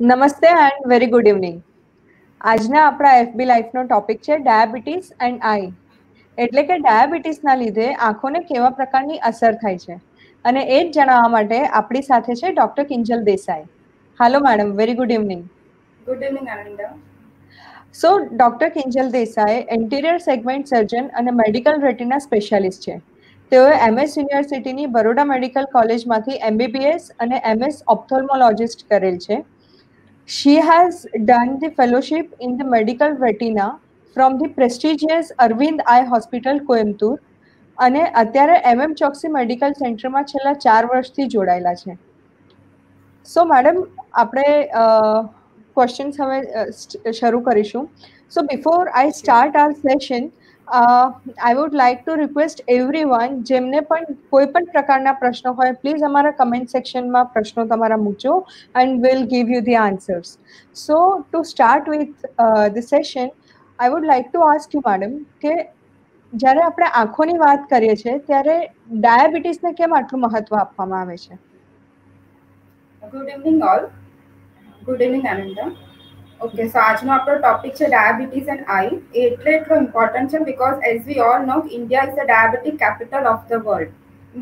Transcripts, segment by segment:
નમસ્તે and very good evening. આજના આપણા એફબી લાઈફનો ટોપિક છે ડાયાબિટીસ એન્ડ આઈ. એટલે કે ડાયાબિટીસના લીધે આંખોને કેવા પ્રકારની અસર થાય છે અને એ જ જણાવવા માટે આપણી સાથે છે doctor Kinjal Desai. Hello madam, very good evening. Good evening Ananda. So doctor Kinjal Desai anterior segment surgeon અને મેડિકલ રેટિના સ્પેશિયાલિસ્ટ છે. તેઓએ એમએસ યુનિવર્સિટીની બરોડા મેડિકલ કોલેજમાંથી એમબીબીએસ અને એમએસ ઓપ્થોલ્મોલોજિસ્ટ કરેલ છે. She has done the fellowship in the medical retina from the prestigious Arvind Eye Hospital, Coimbatore, અને અત્યારે એમએમ ચોકસી મેડિકલ સેન્ટરમાં છેલ્લા 4 વર્ષથી જોડાયેલા છે. સો મેડમ, આપણે ક્વેશ્ચન્સ હવે શરૂ કરીશું. So before I start our session, I would like to request everyone જેમને પણ કોઈ પણ પ્રકારના પ્રશ્નો હોય, પ્લીઝ અમારા કમેન્ટ સેક્શનમાં પ્રશ્નો તમારા મૂકજો and we'll give you the answers. So to start with the session, I would like to ask you, madam, કે જ્યારે આપણે આંખોની વાત કરીએ છીએ ત્યારે ડાયાબિટીસને કેમ આટલું મહત્વ આપવામાં આવે છે? Good evening all. Good evening Ananda. Okay, so આજનો આપણો ટોપિક છે ડાયાબિટીસ એન્ડ આઈ. એ એટલો ઇમ્પોર્ટન્ટ છે because as we all know India is the diabetic capital of the world.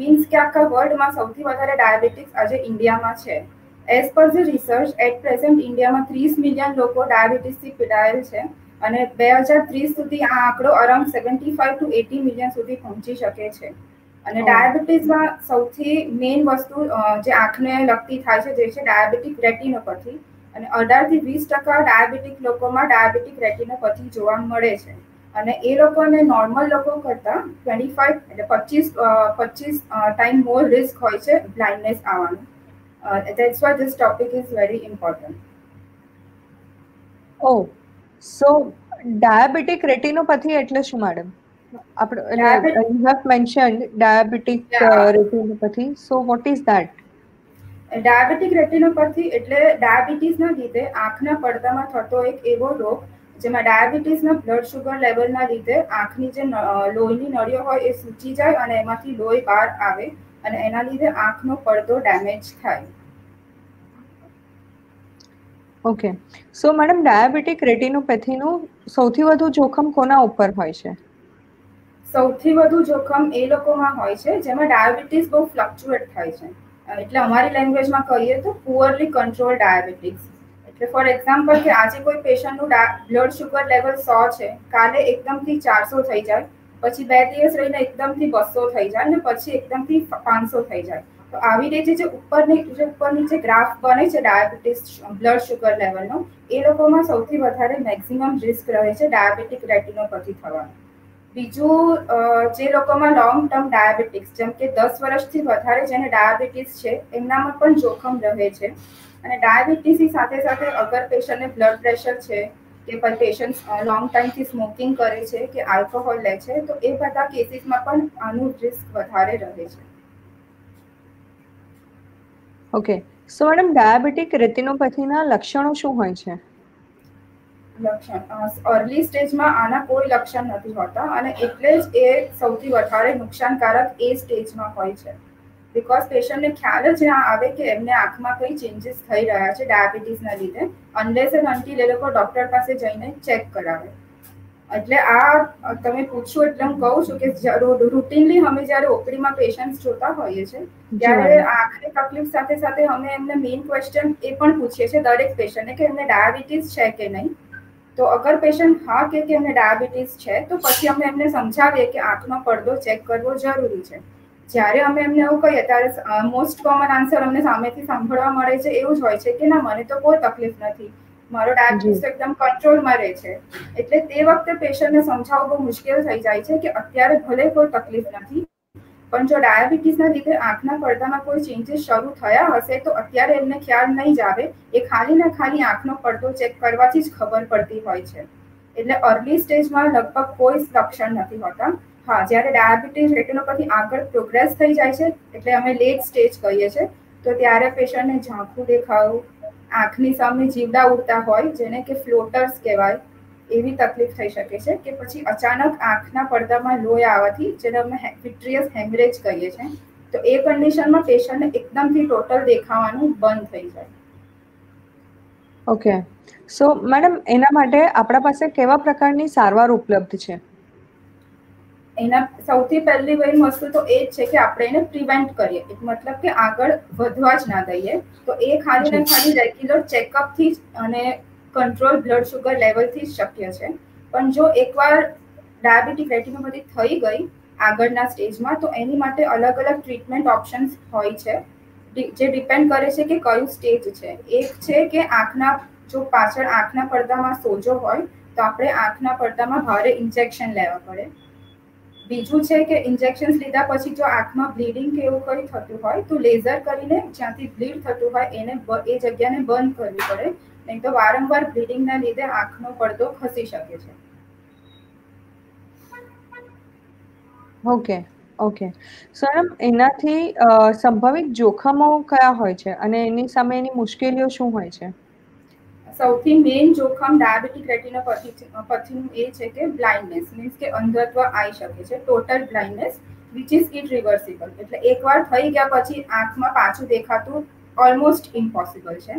Means કે આખા વર્લ્ડમાં સૌથી વધારે ડાયાબિટીસ આજે ઇન્ડિયામાં છે. As per the research at present ઇન્ડિયામાં 30 મિલિયન લોકો ડાયાબિટીસથી પીડાયેલ છે અને 2030 સુધી આ આંકડો અરાઉન્ડ 75 to 80 મિલિયન સુધી પહોંચી શકે છે. અને ડાયાબિટીસમાં સૌથી મેઇન વસ્તુ જે આંખને લગતી થાય છે જે છે ડાયાબિટીક રેટિનોપેથી. અને 18-20% ડાયાબિટીક લોકોમાં ડાયાબિટીક રેટિનોપેથી જોવા મળે છે. અને એ લોકોને નોર્મલ લોકો કરતાં 25 એટલે 25 ટાઈમ મોર રિસ્ક હોય છે બ્લાઇન્ડનેસ આવવાનું. That's why this topic is very important. Oh, so diabetic retinopathy એટલે શું madam? You have mentioned diabetic retinopathy. So what is that? Diabetic retinopathy એટલે ડાયાબિટીસના લીધે આંખના પડદામાં થતો એક એવો રોગ જેમાં ડાયાબિટીસના બ્લડ શુગર લેવલના લીધે આંખની જે લોહીની નળીઓ હોય એ સૂચી જાય અને એમાંથી લોહી બહાર આવે અને એના લીધે આંખનો પડદો ડેમેજ થાય. ઓકે, સો મેડમ ડાયાબિટીક રેટિનોપેથીનું સૌથી વધુ જોખમ કોના ઉપર હોય છે? સૌથી વધુ જોખમ એ લોકોમાં હોય છે જેમાં ડાયાબિટીસ બહુ ફ્લક્ચ્યુએટ થાય છે. એટલે અમારી લેંગ્વેજમાં કહીએ તો પુઅરલી કંટ્રોલ ડાયાબિટીસ. એટલે ફોર એક્ઝામ્પલ કે આજે કોઈ પેશન્ટનું બ્લડ શુગર લેવલ 100 છે, કાલે એકદમથી 400 થઈ જાય, પછી 2 દિવસ રહીને એકદમથી 200 થઈ જાય અને પછી એકદમથી 500 થઈ જાય. તો આવી રીતે જે ઉપરની જે ગ્રાફ બને છે ડાયાબિટીસ બ્લડ શુગર લેવલનો, એ લોકોમાં સૌથી વધારે મેક્સિમમ રિસ્ક રહે છે ડાયાબિટીક રેટિનોપેથી થવાનું. બીજું, જે લોકોમાં લોંગ ટર્મ ડાયાબિટીસ જેમ કે 10 વર્ષથી વધારે જેને ડાયાબિટીસ છે એમનામાં પણ જોખમ રહે છે. અને ડાયાબિટીસની સાથે સાથે અગર પેશન્ટને બ્લડ પ્રેશર છે કે પેશન્ટ લોંગ ટાઈમથી સ્મોકિંગ કરે છે કે આલ્કોહોલ લે છે તો એ બધા કેસીસમાં પણ આનું રિસ્ક વધારે રહે છે. ઓકે, સો મેડમ ડાયાબિટીક રેટિનોપેથીના લક્ષણો શું હોય છે? લક્ષણ અર્લી સ્ટેજમાં આના કોઈ લક્ષણ નથી હોતા અને એટલે જ એ સૌથી વધારે નુકસાનકારક એ સ્ટેજમાં હોય છે. બીકોઝ પેશન્ટને ખ્યાલ જ ના આવે કે એમને આંખમાં કઈ ચેન્જીસ થઈ રહ્યા છે ડાયાબિટીસના લીધે, અનલેસ એન્ડ અનટિલ એ લોકો ડોક્ટર પાસે જઈને ચેક કરાવે. એટલે આ તમે પૂછ્યું એટલે હું કહું છું કે રૂટીનલી અમે જ્યારે ઓપીડીમાં પેશન્ટ્સ જોતા હોઈએ છીએ ત્યારે આંખની તકલીફ સાથે સાથે અમે એમને મેઇન ક્વેશ્ચન એ પણ પૂછીએ છીએ દરેક પેશન્ટને કે એમને ડાયાબિટીસ છે કે નહીં. તો અગર પેશન્ટ હા કે એમને ડાયાબિટીસ છે તો પછી અમે એમને સમજાવીએ કે આંખનો પડદો ચેક કરવો જરૂરી છે. જ્યારે અમે એમને એવું કહીએ ત્યારે મોસ્ટ કોમન આન્સર અમને સામેથી સાંભળવા મળે છે એવું જ હોય છે કે ના, મને તો કોઈ તકલીફ નથી, મારો ડાયાબિટીસ એકદમ કંટ્રોલમાં રહે છે. એટલે તે વખતે પેશન્ટને સમજાવવું બહુ મુશ્કેલ થઈ જાય છે કે અત્યારે ભલે કોઈ તકલીફ નથી, પણ જો ડાયાબિટીસના લીધે આંખના પડદામાં કોઈ ચેન્જીસ શરૂ થયા હશે તો અત્યારે એમને ખ્યાલ નહીં જ આવે. એ ખાલી ને ખાલી આંખનો પડદો ચેક કરવાથી જ ખબર પડતી હોય છે. એટલે અર્લી સ્ટેજમાં લગભગ કોઈ લક્ષણ નથી હોતા. હા, જ્યારે ડાયાબિટીસ રેટિનોપેથી આગળ પ્રોગ્રેસ થઈ જાય છે એટલે અમે લેટ સ્ટેજ કહીએ છીએ, તો ત્યારે પેશન્ટને ઝાંખું દેખાવું, આંખની સામે જીવડા ઉડતા હોય જેને કે ફ્લોટર્સ કહેવાય, એવી તકલીફ થઈ શકે છે કે પછી અચાનક આંખના પડદામાં લોહી આવવાથી જેને અમે વિટ્રિયસ હેમરેજ કહીએ છીએ, તો એ કન્ડિશનમાં પેશન્ટને એકદમથી ટોટલ દેખાવાનું બંધ થઈ જાય. ઓકે. સો મેડમ એના માટે આપણા પાસે કેવા પ્રકારની સારવાર ઉપલબ્ધ છે? એના સૌથી પહેલી વસ્તુ તો એ જ છે કે આપણે એને પ્રિવેન્ટ કરીએ, મતલબ કે આગળ વધવા જ ના દઈએ. તો એ ખાલી ને ખાલી રેગ્યુલર ચેકઅપથી જ અને કંટ્રોલ બ્લડ શુગર લેવલથી જ શક્ય છે. પણ જો એકવાર ડાયાબિટીક રેટિનોપેથી થઈ ગઈ આગળના સ્ટેજમાં, તો એની માટે અલગ અલગ ટ્રીટમેન્ટ ઓપ્શન્સ હોય છે, જે ડિપેન્ડ કરે છે કે કયું સ્ટેજ છે. એક છે કે જો પાછળ આંખના પડદામાં સોજો હોય તો આપણે આંખના પડદામાં ભારે ઇન્જેક્શન લેવા પડે. બીજું છે કે ઇન્જેક્શન લીધા પછી જો આંખમાં બ્લીડિંગ કે એવું કંઈ થતું હોય તો લેઝર કરીને જ્યાંથી બ્લીડ થતું હોય એ જગ્યાને બંધ કરવી પડે, નહીં તો વારંવાર બ્લીડિંગના લીધે આંખનો પડદો ખસી શકે છે. ઓકે. ઓકે. સો મેડમ એનાથી સંભવિત જોખમો કયા હોય છે અને એની સામે એની મુશ્કેલીઓ શું હોય છે? સૌથી મેઇન જોખમ ડાયાબિટીક રેટિનોપેથીનું એ છે કે બ્લાઇન્ડનેસ, મીન્સ કે અંધત્વ આવી શકે છે, total blindness which is irreversible. એટલે એકવાર થઈ ગયા પછી આંખમાં પાછું દેખાતું ઓલમોસ્ટ ઇમ્પોસિબલ છે.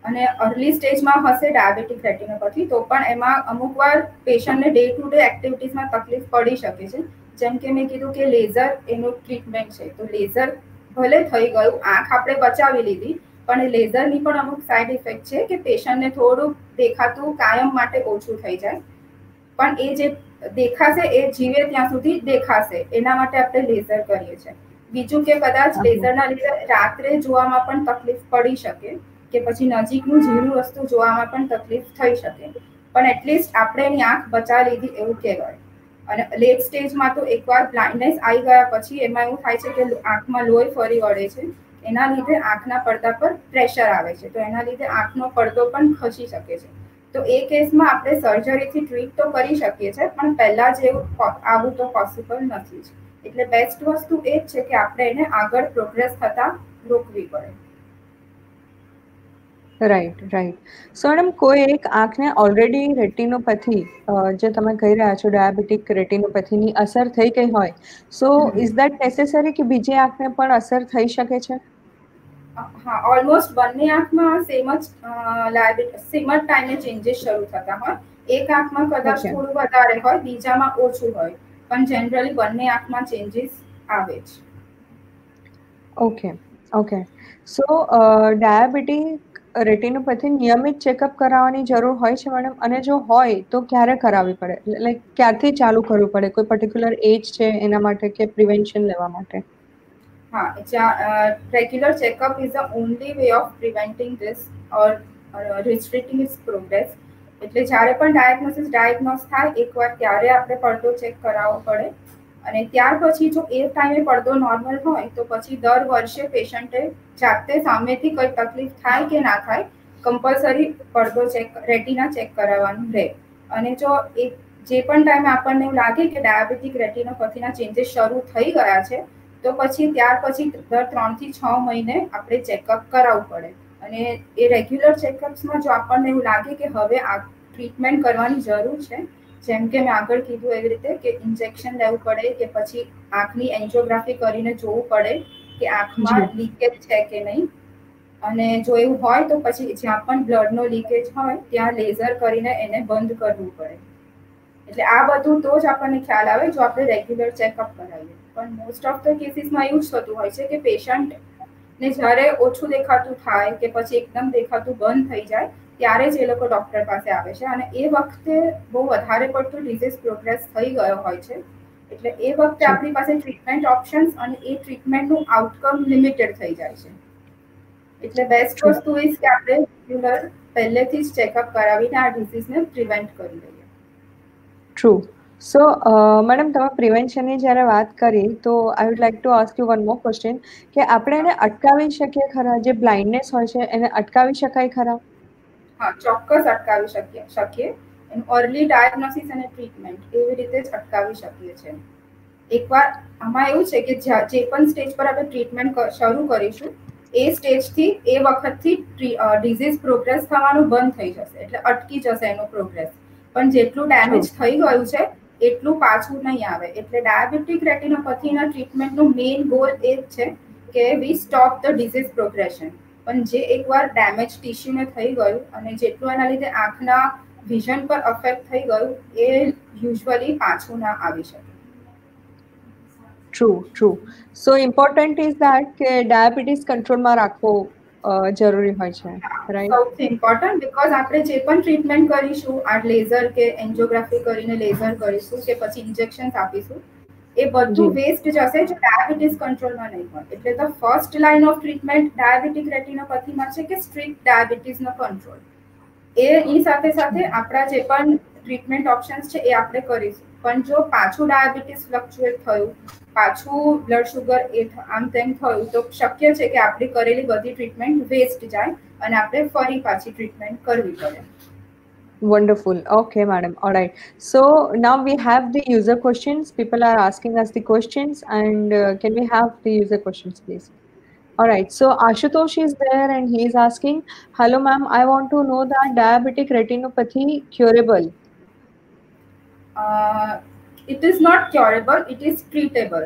અને અર્લી સ્ટેજમાં હશે ડાયાબિટીક રેટિનોપેથી તો પણ એમાં અમુક વાર પેશન્ટને ડે ટુ ડે એક્ટિવિટીઝમાં તકલીફ પડી શકે છે. જેમ કે મેં કીધું કે લેઝર એનું ટ્રીટમેન્ટ છે, તો લેઝર ભલે થઈ ગયું, આંખ આપણે બચાવી લીધી, પણ લેઝરની પણ અમુક સાઈડ ઇફેક્ટ છે કે પેશન્ટને થોડું દેખાતું કાયમ માટે ઓછું થઈ જાય. પણ એ જે દેખાશે એ જીવે ત્યાં સુધી દેખાશે, એના માટે આપણે લેઝર કરીએ છીએ. બીજું કે કદાચ લેઝરના લીધે રાત્રે જોવામાં પણ તકલીફ પડી શકે, કે પછી નજીકનું ઝીણું વસ્તુ જોવામાં પણ તકલીફ થઈ શકે, પણ એટલીસ્ટ આપણે એની આંખ બચાવી લીધી એવું કહેવાય. અને લેટ સ્ટેજમાં તો એકવાર બ્લાઇન્ડનેસ આવી ગયા પછી એમાં એવું થાય છે કે આંખમાં લોહી ફરી વળે છે, એના લીધે આંખના પડદા પર પ્રેશર આવે છે, તો એના લીધે આંખનો પડદો પણ ખસી શકે છે. તો એ કેસમાં આપણે સર્જરીથી ટ્રીટ તો કરી શકીએ છીએ, પણ પહેલા જેવું આવું તો પોસિબલ નથી જ. એટલે બેસ્ટ વસ્તુ એ જ છે કે આપણે એને આગળ પ્રોગ્રેસ થતા રોકવી પડે. રાઈટ. સો મેડમ કોઈ એક આંખને ઓલરેડી રેટિનોપેથી, જે તમે કહી રહ્યા છો ડાયાબિટીક રેટિનોપેથીની અસર થઈ ગઈ હોય, સો ઇઝ ધેટ નેસેસરી કે બીજી આંખને પણ અસર થઈ શકે છે? હા, ઓલમોસ્ટ બંને આંખમાં સેમ જ ટાઈમે ચેન્જીસ શરૂ થતા હોય. એક આંખમાં કદાચ થોડું વધારે હોય, બીજામાં ઓછું હોય, પણ જનરલી બંને આંખમાં ચેન્જીસ આવે જ. ઓકે. સો ડાયાબિટીક રેટિનોપેથી નિયમિત ચેકઅપ કરાવવાની જરૂર હોય છે મેડમ? અને જો હોય તો ક્યારે કરાવવી પડે? લાઈક ક્યારથી ચાલુ કરવું પડે? કોઈ પર્ટિક્યુલર એજ છે એના માટે કે પ્રિવેન્શન લેવા માટે? Regular checkup is the only way of preventing this or restricting its progress. એટલે જ્યારે પણ ડાયગ્નોસ થાય એકવાર ત્યારે આપણે પડદો ચેક કરાવવો પડે, અને ત્યાર પછી જો એ ટાઈમે પડદો નોર્મલ હોય તો પછી દર વર્ષે પેશન્ટે જાતે સામેથી કોઈ તકલીફ થાય કે ના થાય, કમ્પલસરી પડદો રેટિના ચેક કરાવવાનું રહે. અને જો જે પણ ટાઈમે આપણને એવું લાગે કે ડાયાબિટીક રેટિનોપેથીના ચેન્જીસ શરૂ થઈ ગયા છે, તો પછી ત્યાર પછી દર 3 થી 6 મહિને આપણે ચેકઅપ કરાવવું પડે. અને એ રેગ્યુલર ચેકઅપ્સમાં જો આપણને એવું લાગે કે હવે આ ટ્રીટમેન્ટ કરવાની જરૂર છે, જેમ કે મેં આગળ કીધું એવી રીતે કે ઇન્જેક્શન લેવું પડે, કે પછી આંખની એન્જિયોગ્રાફી કરીને જોવું પડે કે આંખમાં લીકેજ છે કે નહીં, અને જો એવું હોય તો પછી જ્યાં પણ બ્લડનો લીકેજ હોય ત્યાં લેઝર કરીને એને બંધ કરવું પડે. એટલે આ બધું તો જ આપણને ખ્યાલ આવે જો આપણે રેગ્યુલર ચેકઅપ કરાવીએ. પણ મોસ્ટ ઓફ ધ કેસીસમાં એવું જ થતું હોય છે કે પેશન્ટને જ્યારે ઓછું દેખાતું થાય કે પછી એકદમ દેખાતું બંધ થઈ જાય ત્યારે જ એ લોકો ડૉક્ટર પાસે આવે છે, અને એ વખતે બહુ વધારે પડતું ડિઝીઝ પ્રોગ્રેસ થઈ ગયો હોય છે. એટલે એ વખતે આપણી પાસે ટ્રીટમેન્ટ ઓપ્શન્સ અને એ ટ્રીટમેન્ટનું આઉટકમ લિમિટેડ થઈ જાય છે. એટલે બેસ્ટ વસ્તુ ઇઝ કે આપણે રેગ્યુલર પહેલેથી જ ચેકઅપ કરાવીને આ ડિઝીઝને પ્રિવેન્ટ કરી દઈએ. ટ્રુ. સો મેડમ, તમે પ્રિવેન્શનની જ્યારે વાત કરી તો આઈ would like to ask you one more question, કે આપણે એને અટકાવી શકીએ ખરા? જે બ્લાઇન્ડનેસ હોય છે એને અટકાવી શકાય ખરા? હા, ચોક્કસ અટકાવી શકીએ. એનું અર્લી ડાયગ્નોસિસ અને ટ્રીટમેન્ટ એવી રીતે જ અટકાવી શકીએ છીએ. એકવાર આમાં એવું છે કે જે પણ સ્ટેજ પર આપણે ટ્રીટમેન્ટ શરૂ કરીશું એ સ્ટેજથી એ વખતથી ડિઝીઝ પ્રોગ્રેસ થવાનું બંધ થઈ જશે, એટલે અટકી જશે એનો પ્રોગ્રેસ. પણ જેટલું ડેમેજ થઈ ગયું છે એટલું પાછું નહીં આવે. એટલે ડાયાબિટીક રેટિનોપેથીના ટ્રીટમેન્ટનું મેઇન ગોલ એ જ છે કે વી સ્ટોપ ધ ડિઝીઝ પ્રોગ્રેશન. પણ જે એકવાર ડેમેજ ટિશ્યુને થઈ ગયું અને જેટલું એના લીધે આંખના વિઝન પર અફેક્ટ થઈ ગયું એ યુઝ્યુઅલી પાછું ના આવી શકે. True. So important is that કે ડાયાબિટીસ કંટ્રોલમાં રાખવો જરૂરી હોય છે, રાઈટ? સૌથી ઇમ્પોર્ટન્ટ, બીકોઝ આપણે જે પણ ટ્રીટમેન્ટ કરીશું, આ લેઝર કે એન્જિયોગ્રાફી કરીને લેઝર કરીશું કે પછી ઇન્જેક્શન્સ આપીશું, એ બધું વેસ્ટ જશે જો ડાયાબિટીસ કંટ્રોલમાં નહીં હોય. એટલે the first line of treatment diabetic રેટિનોપેથીમાં છે કે સ્ટ્રિક્ટ ડાયાબિટીસનો કંટ્રોલ. એની સાથે સાથે આપણા જે પણ ટ્રીટમેન્ટ ઓપ્શન્સ છે એ આપણે કરીશું. પણ જો પાછું ડાયાબિટીસ ફ્લક્ચ્યુએટ થયું, પાછું બ્લડ શુગર આમ તેમ થયું, તો શક્ય છે કે આપણી કરેલી બધી ટ્રીટમેન્ટ વેસ્ટ જાય અને આપણે ફરી પાછી ટ્રીટમેન્ટ કરવી પડે. Wonderful. Okay, madam. All right. So now we have the user questions. People are asking us the questions, and can we have the user questions, please? All right. So Ashutosh is there, and he is asking, "Hello, ma'am. I want to know that diabetic retinopathy curable." It is not curable. It is treatable.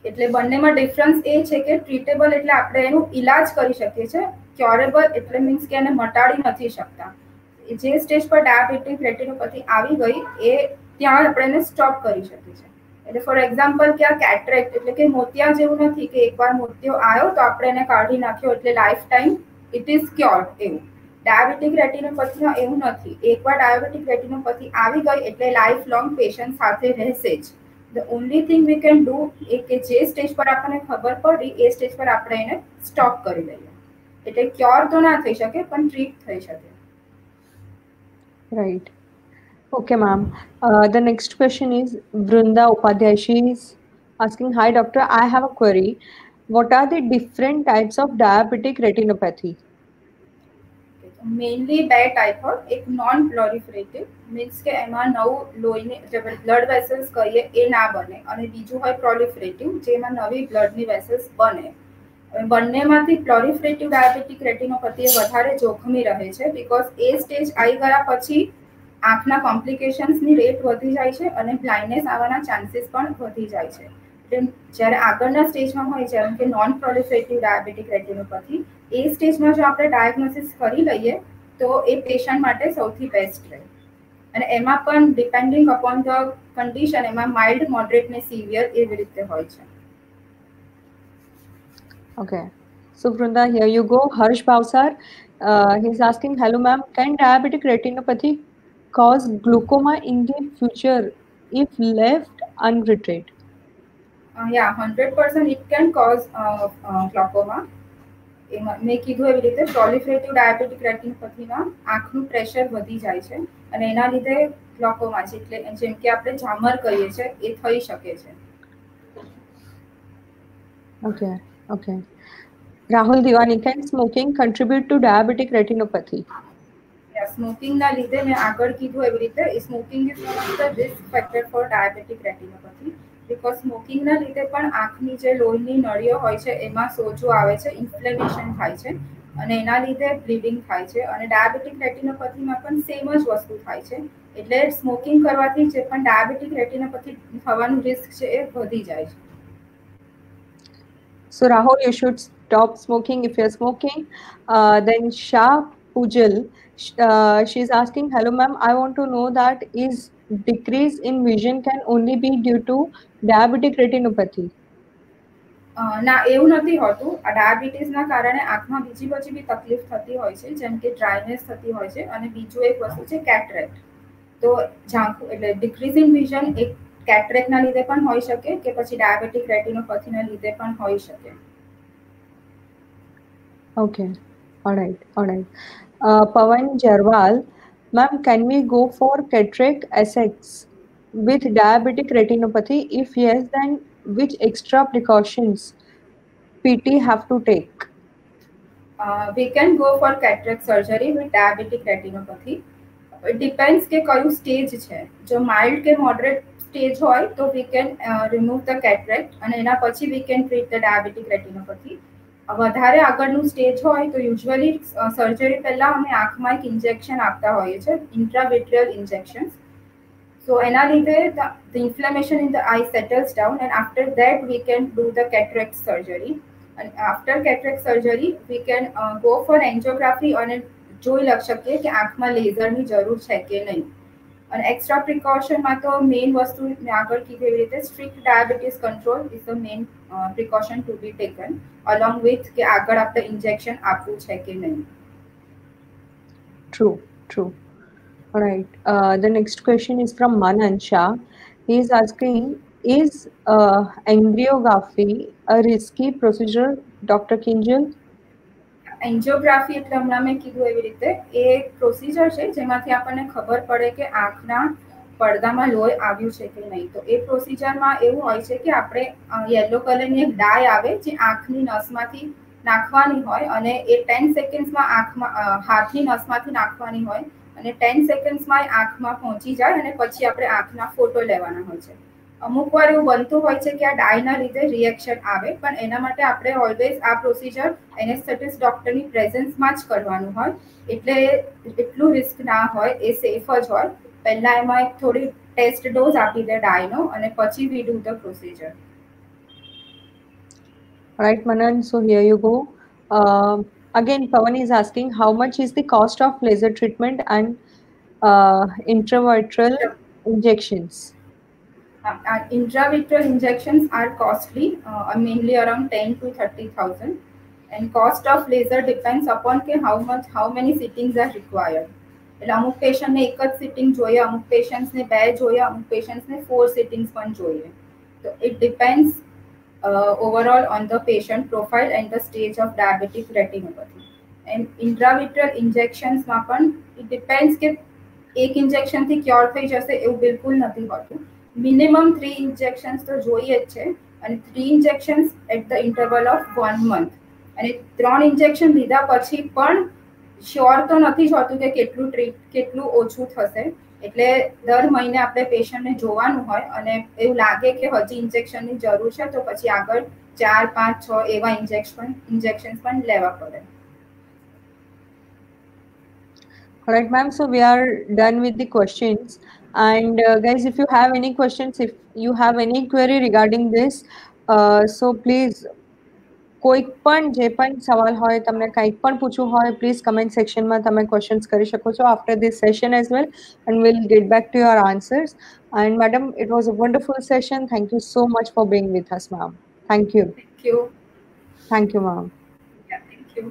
એટલે બંનેમાં difference એ છે કે ટ્રીટેબલ એટલે આપણે એનું ઇલાજ કરી શકીએ છીએ, ક્યોરેબલ એટલે મીન્સ કે એને મટાડી નથી શકતા. જે સ્ટેજ પર ડાયાબિટીક રેટિનોપેથી આવી ગઈ એ ત્યાં આપણે એને સ્ટોપ કરી શકીએ છીએ. એટલે ફોર એક્ઝામ્પલ કે આ કેટરેક્ટ એટલે કે મોતિયા જેવું નથી કે એકવાર મોતિયો આવ્યો તો આપણે એને કાઢી નાખ્યો એટલે લાઈફ ટાઈમ ઇટ ઇઝ ક્યોર્ડ એવું. ડાયાબિટીક રેટિનોપેથીમાં એવું નથી. એકવાર ડાયાબિટીક રેટિનોપેથી આવી ગઈ એટલે લાઈફ લોંગ પેશન્ટ સાથે રહેશે જ. The only thing we can do એ કે જે સ્ટેજ પર આપણને ખબર પડી એ સ્ટેજ પર આપણે એને સ્ટોપ કરી દઈએ. એટલે ક્યોર તો ના થઈ શકે પણ ટ્રીટ થઈ શકે. Right. Okay, ma'am. The next question is Vrunda Upadhyay. She is asking, "Hi, doctor. I have a query. What are the different types of diabetic retinopathy?" Mainly બે ટાઈપ હોય. એક નોન પ્લોરિફરેટિવ મીન્સ કે એમાં નવું લોહીની જે બ્લડ વેસલ્સ કહીએ એ ના બને, અને બીજું હોય પ્રોલિફરેટિવ જેમાં નવી બ્લડની વેસલ્સ બને. બંનેમાંથી પ્લોરિફરેટિવ ડાયાબિટીક રેટિનોપેથી વધારે જોખમી રહે છે, બીકોઝ એ સ્ટેજ આવી ગયા પછી આંખના કોમ્પ્લિકેશન્સની રેટ વધી જાય છે અને બ્લાઇન્ડનેસ આવવાના ચાન્સીસ પણ વધી જાય છે. જ્યારે આગળના સ્ટેજમાં હોય જેમ કે નોન પ્રોલિફરેટિવ ડાયાબિટીક રેટિનોપેથી, એ સ્ટેજમાં જો આપણે ડાયગ્નોસિસ કરી લઈએ તો એ પેશન્ટ માટે સૌથી બેસ્ટ રહે. અને એમાં પણ ડિપેન્ડિંગ અપોન ધ કન્ડિશન એમાં માઇલ્ડ, મોડરેટ ને સિવિયર એવી રીતે હોય છે. Okay. So Vrunda, here you go. Harsh Bhavsar, he's asking, "Hello, ma'am. Can diabetic retinopathy cause glaucoma in the future if left untreated?" Yeah, 100% it can cause glaucoma. મેં કીધું એવી રીતે પ્રોલિફરેટિવ diabetic રેટિનોપેથીમાં આંખનું pressure વધી જાય છે અને એના લીધે ગ્લોકોમા છે, એટલે જેમ કે આપણે ઝામર કહીએ છીએ એ થઈ શકે છે. Okay. Rahul Diwani, can smoking contribute to diabetic retinopathy? સ્મોકિંગના લીધે મેં આગળ કીધું એવી રીતે smoking is one of the risk factor for diabetic retinopathy, because સ્મોકિંગના લીધે પણ આંખની જે લોહીની નળીઓ હોય છે એમાં સોજો આવે છે, ઇન્ફ્લેમેશન થાય છે અને એના લીધે બ્લીડિંગ થાય છે. અને ડાયાબિટીક રેટિનોપેથીમાં પણ સેમ જ વસ્તુ થાય છે. એટલે સ્મોકિંગ કરવાથી જે પણ ડાયાબિટીક રેટિનોપેથી થવાનું રિસ્ક છે એ વધી જાય છે. So Rahul, you should stop smoking if you're smoking. Then Shah Pujal, she's asking, "Hello, ma'am. I want to know that is decrease in vision can only be due to diabetic retinopathy?" ના, એવું નથી હોતું. આ ડાયાબિટીસના કારણે આંખમાં બીજી બી તકલીફ થતી હોય છે, જેમ કે ડ્રાયનેસ થતી હોય છે અને બીજું એક વસ્તુ છે કેટરેક્ટ. તો ઝાંખું એટલે ડિક્રીઝ ઇન વિઝન એક કેટરેક્ટના લીધે પણ હોઈ શકે કે પછી ડાયાબિટીક રેટિનોપેથીના લીધે પણ હોઈ શકે. Okay. All right. Pawan Jarwal, ma'am, can we go for cataract assets with diabetic retinopathy? If yes, then which extra precautions PT have to take? We can go for cataract surgery with diabetic retinopathy. It depends કે કયું stage છે. જો mild કે moderate stage હોય તો we can remove the cataract અને એના પછી we can treat the diabetic retinopathy. વધારે આગળનું સ્ટેજ હોય તો યુઝ્યુઅલી સર્જરી પહેલા અમે આંખમાં એક ઇન્જેક્શન આપતા હોઈએ છીએ, ઇન્ટ્રાવિટ્રિયલ ઇન્જેક્શન્સ. So એના લીધે the inflammation in the eye settles down and after that we can do the cataract surgery. અને after cataract surgery we can go for angiography અને જોઈ શકીએ કે આંખમાં લેઝરની જરૂર છે કે નહીં. અને એક્સ્ટ્રા પ્રિકોશનમાં તો મેઇન વસ્તુ મેં આગળ કીધી એવી રીતે strict diabetes control is the main precaution to be taken along with કે આગળ આપણે ઇન્જેક્શન આપવું છે કે નહીં. True, true. All right. The next question is from Manan Shah. He is asking, is angiography a risky procedure, Dr. Kinjal? Angiography એટલે હમણાં મેં કીધું એવી રીતે એ પ્રોસિજર છે જેમાંથી આપણને ખબર પડે કે આંખના પડદામાં લોહી આવ્યું છે કે નહીં. તો એ પ્રોસિજરમાં એવું હોય છે કે આપણે યલો કલરની એક ડાય આવે જે આંખની નસમાંથી નાખવાની હોય અને એ 10 સેકન્ડ્સમાં આંખમાં હાથની નસમાંથી નાખવાની હોય અને 10 સેકન્ડ્સમાં આંખમાં પહોંચી જાય અને પછી આપણે આંખના ફોટો લેવાના હોય છે. અમુક વાર એવું બનતું હોય છે કે આ ડાયના લીધે રિએક્શન આવે, પણ એના માટે આપણે ઓલવેઝ આ પ્રોસિજર એનેસ્થેટિસ્ટ ડોક્ટરની પ્રેઝન્સમાં જ કરવાનું હોય, એટલે એટલું રિસ્ક ના હોય, એ સેફ જ હોય. પહેલા એમાં એક થોડી ટેસ્ટ ડોઝ આપી દે ડાયનો અને પછી we do the procedure. Right, Manan. So here you go. Again, Pawan is asking, how much is the cost of laser treatment and intravitreal injections? Intravitreal injections are costly, mainly around 10 to 30,000. And cost of laser depends upon કે how many sittings are required. એટલે અમુક પેશન્ટને એક જ sitting જોઈએ, અમુક પેશન્ટ્સને 2 જોઈએ, અમુક પેશન્ટ્સને 4 સિટિંગ્સ પણ જોઈએ. તો it depends overall on the patient profile and the stage of diabetic retinopathy. And intravitreal injectionsમાં પણ it depends કે એક ઇન્જેક્શનથી ક્યોર થઈ જશે એવું બિલકુલ નથી હોતું. મિનિમમ 3 ઇન્જેક્શન્સ તો જોઈએ જ છે અને 3 injections at the interval of 1 month. અને 3 ઇન્જેક્શન લીધા પછી પણ શ્યોર તો નથી જ હોતું કે કેટલું ઓછું થશે. એટલે દર મહિને આપણે પેશન્ટને જોવાનું હોય અને એવું લાગે કે હજી ઇન્જેક્શનની જરૂર છે તો પછી આગળ 4, 5, 6 એવા ઇન્જેક્શન્સ પણ લેવા પડે. All right, ma'am. So we are done with the questions. And guys, if you have any questions, if you have any query regarding this, so please, કોઈ પણ જે પણ સવાલ હોય, તમને કંઈક પણ પૂછવું હોય, પ્લીઝ કમેન્ટ સેક્શનમાં તમે ક્વેશ્ચન્સ કરી શકો છો after this session as well, and we'll get back to your answers. And madam, it was a wonderful session. Thank you so much for being with us, ma'am. Thank you. Thank you. Thank you, ma'am. Yeah, thank you.